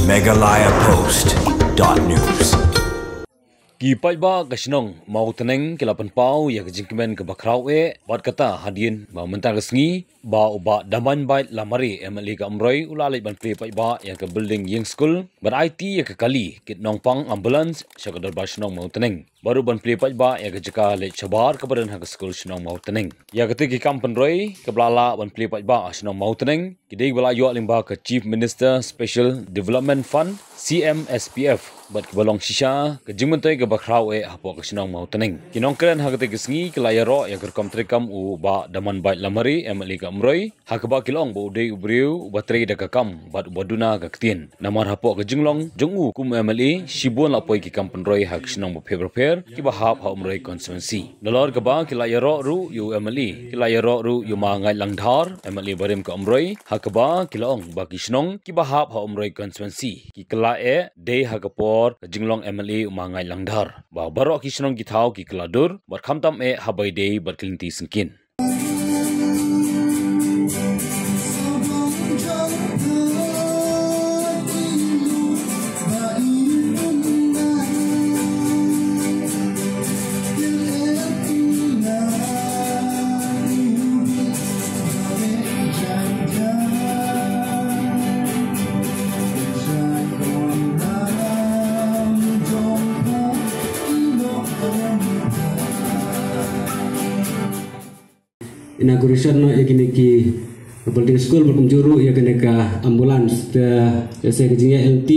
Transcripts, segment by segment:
megalayapost.news. Kipai ba kasinong mau teneng kilapan pau ya kejingkemen ke bakrau bat kata hadin ba mentar kesngi ba uba daman bait lamari emali ka amroi ulalai ban pri pai ba ya ke building yang school bar IT ya ke kali kit nongpang ambulance syakadar ba sinong mau teneng baru ban pri pai ba ya ke jeka le chabar ke badan ha ke school sinong mau teneng ya ketiki kampen roi ke blala ban pri pai ba sinong mau teneng kidei bala yo limba ke Chief Minister Special Development Fund CMSPF bat kebalong shisha ke jingmentoi ke bakrau hapo ke sinong mau teneng kinong keren ha ke sngi ke layaro ya ke kom trekam u ba daman bait lamari emali ka amroi ha ke ba kilong bo de ubriu batri de ka kam bat baduna ka ktin namar hapo ke jinglong jongu kum emali shibon la poi ki kampen roi ha ke sinong bo prepare ki ba hap ha umroi constituency dolor ke ba ki layaro ru yu emali ki layaro ru yu ma ngai langdhar emali barim ka amroi ha ke ba kilong ba ki sinong ki ba hap ha umroi constituency ki kala de ha ke jinglong MLA umangai langdhar ba barok kisnong githau ki kladur bar khamtam habai dei bar klinti singkin inauguration no yakini ki building school berkumjuru yakini ka ambulance te se kejingnya LT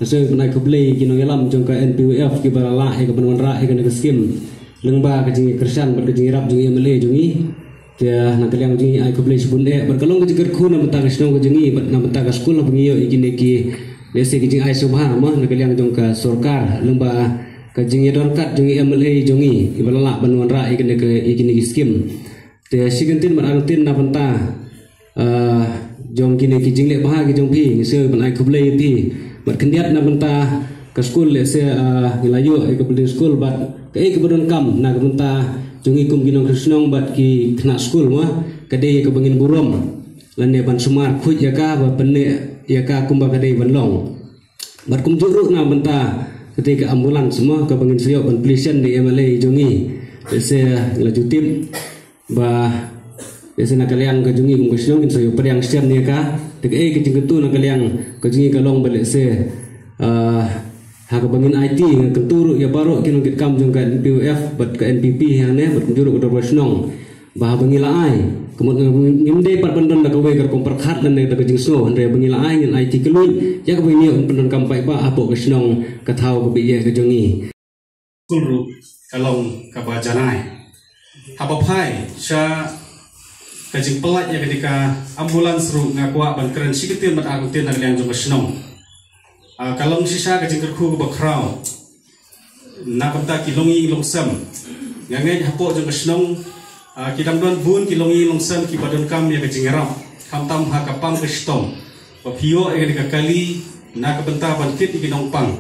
so naik ke play kino yalam jongka NPWF ki barala ya ke penwanra yakini ke skim lengba kejingnya kersan berkejingnya rap jungi MLA jungi te nak liang jungi ai ke play sebun berkalong kejiker khu na betang snong kejingi na betang school pengiyo yakini ki dese kejing ai subha mah nak liang jongka sorkar lengba kejingnya dorkat jungi MLA jungi ibalala penwanra yakini ke skim te sigentin marantin na penta jong kini kijing le bahagi jong pi se ban ai kublai pi mat kendiat na penta ke school le se gilayo ke building school bat ke kebudon kam na ke penta jongi kum ginong krisnong bat ki kena school ma kade ke bangin burom lane ban sumar khuj ya ka ba penne ya ka kumba kade ban long bat kum juru na penta ketika ambulan semua ke bangin siyo ban polisian di MLA jongi se lajutim ba desa nakaliang kajungi kung gusto nyo so pariang share niya ka tig kajing ketu nakaliang kajungi kalong balik se hakabangin IT ng kenturu ya baro kinong kitkam jong ka NPWF bat ka NPP yang ne bat juru ko dorwasnong ba bangila ai kemudian ngimde par pendon da kawe kar komperkhat dan da kajing so andre bangila ai ngin IT kelui ya ka bini pendon kampai ba apo kasnong kathau ko biye kajungi kulru kalong kabajanai habapai sya kajing pelat ya ketika ambulans ru ngakwa ban keren sikitin mat agutin nang liang jong senong kalong sisa kajing kerku ke bakrau na penta kilongi longsam ngangai hapo jong senong kidam don bun kilongi longsam ki badon kam ya kajing ram kamtam ha kapam ke stong papio ya ketika kali na kapenta ban kit ikinong pang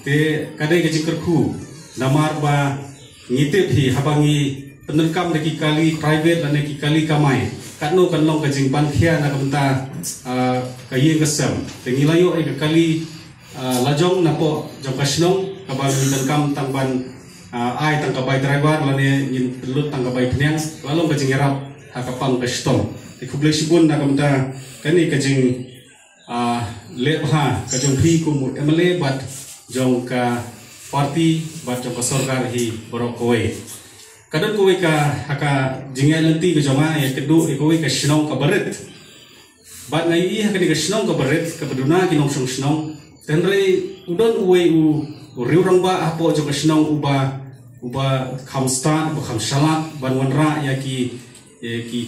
te kadai kajing kerku namar ba ngitip hi habangi penerkam deki kali private dan deki kali kamai katno kanlong kajing panthia na kamta kayeng kesem tengilayo ke kali lajong napo jokasnong kabal penerkam tangban ai tangkabai driver lane yin pelut tangkabai penyang lalong kajing erap hakapang kastong dikublai sibun na kamta kani kajing lebha kajong hi kum MLA bat jong ka parti bat jong ka sorkar hi borokoi kadang kowe ka haka jingai lenti ke joma ya kedu kowe ka snong ka baret bat ngai haka ni ka snong ka baret ka beduna kinong song snong tenre udon uwe u riurang ba apo jo ka snong uba khamsta ba khamsalat ban wanra ya ki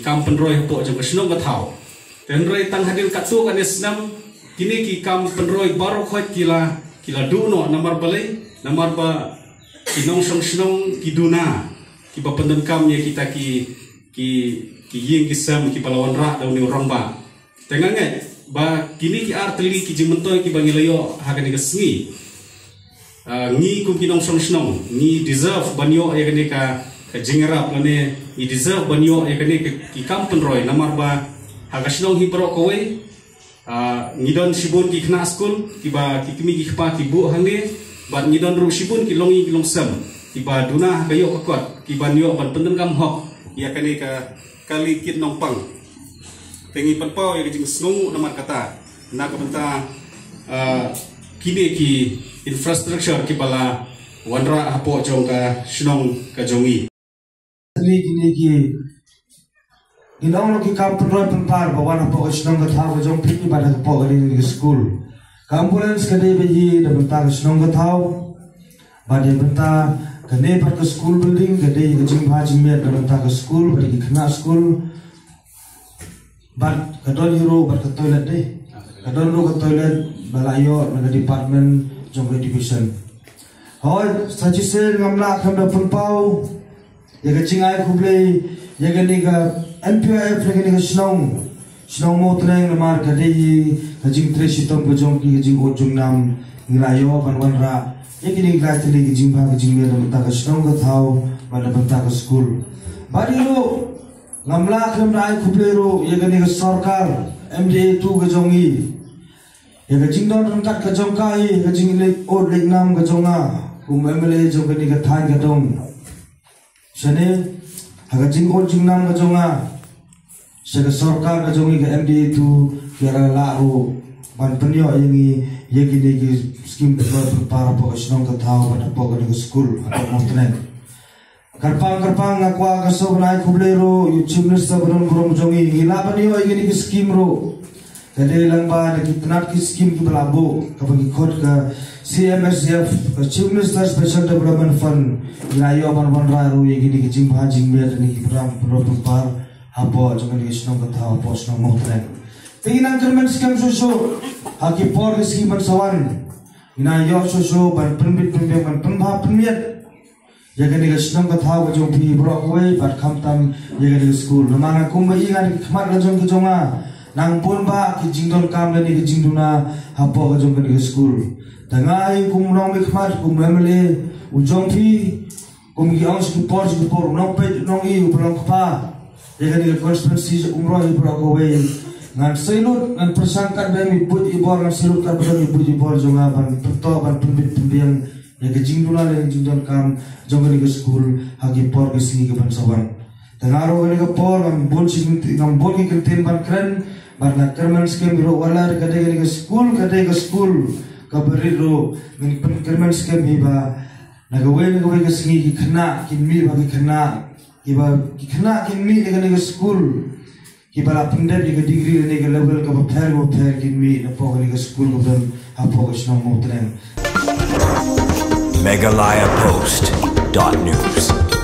kampen roy apo jo ka snong ka thau tenre tang hadir katu kan snam kini ki kampen roy baro khoi kila duno namar balai namar ba kinong song snong kiduna ki bapendan kam ya kita ki ying kisam ki palawan ra daun ni orang ba tengange ba kini ki arteli ki jimentoy ki bangilayo hakan ni kesngi ngi kum kinong song snong ni deserve banyo ya kene ka jingerap lane ni deserve banyo ya kene ki kampen roy namar ba hagasnong hi pro kowe ngidon sibun ki kena school kiba ki kimi ki pa ki bu hange bat ngidon ru sibun ki longi ki longsam kiba duna kayo kakot kiba nyo ban penden kam hok ya kani ka kali kit nongpang pengi panpau ya jing snung namat kata na ka benta kini ki infrastructure ki bala wanra hapo jong ka shnong ka jongi kini ki Inong ki kampung roy penpar bawa nak pokok senang ketau kejong pergi pada pokok di school. Ambulans kedai bayi dah bentar senang ketau, pada bentar kedai pada school building kedai kejing haji miat dah bentar ke school pada kena school. Bad kedai hero bad ke toilet deh, kedai hero ke toilet balayo dengan department jong division. Hoi, saji sen ngamla kami dah penpau, ya kejing ay kublai, ya kini ka NPIF lagi ni senang mau tenang lemar kadai kajing tresi tom kajong ki kajing ojung nam ngirayo pan ra ini ni kelas tadi kajing bah kajing dia bentar ke senang ke tahu pada bentar ke school bari lo ngamla kem rai kublero ya gani ke sarkar MDA 2 kajongi ya kajing don rengkat kajong kai kajing lek od lek nam kajonga MLA jong gani ke than kadong sane Hagajing ojing nam kajonga, saya sarkar kajongi ke MDA tu kira laru ban penyo yangi yegi negi skim para pokok senang ketau pada pokok di school atau montren. Karpang ngakwa kaso naik kublero YouTube nesta berom jongi hila penyo yegi negi skim ro. Kadai langba negi tenat ki skim ki belabo kapagi kod ke CMSF ke Chief Minister Special Development Fund ilayo ban raru yegi negi jing bhajing mer negi beram par hapo jangan negi senang ketau hapo senang montren. Tingin kermen skam susu haki por skim bersawan ina yo susu ban penbit ban penbah penmiat jaga ni senang ketau kajong pi Broadway bat kamtam jaga ni school namanga kumba ingan khmat kajong kejonga nang pun ba ki jingdon kam ni ki jingduna hapo kajong ni school tangai kumnong mi khmat kum MLA ujong pi kum gi ons ki por nong pe nong I uprong pa jaga ni constituency umroh Broadway ngan selut ngan persangkat demi put ibor ngan selut kan demi put ibor jonga ban peto ban pembiang ya kejing dula le jingdon kam jonga ni school hagi por ke singi ke ban sawang tengaro ni ke por ngan bol sing ngan bol ki kertin ban kren ban na kerman skem biro wala kadai ke school ka beri ro ngan pen kerman skem hiba nagawe ke singi ki kena kinmi bagi kena iba ki kena kinmi ke school kibala pendep di degree ni ke level ke pair kinmi na pokok ni school ko dan hapo ko senang mo tren Megalayapost.news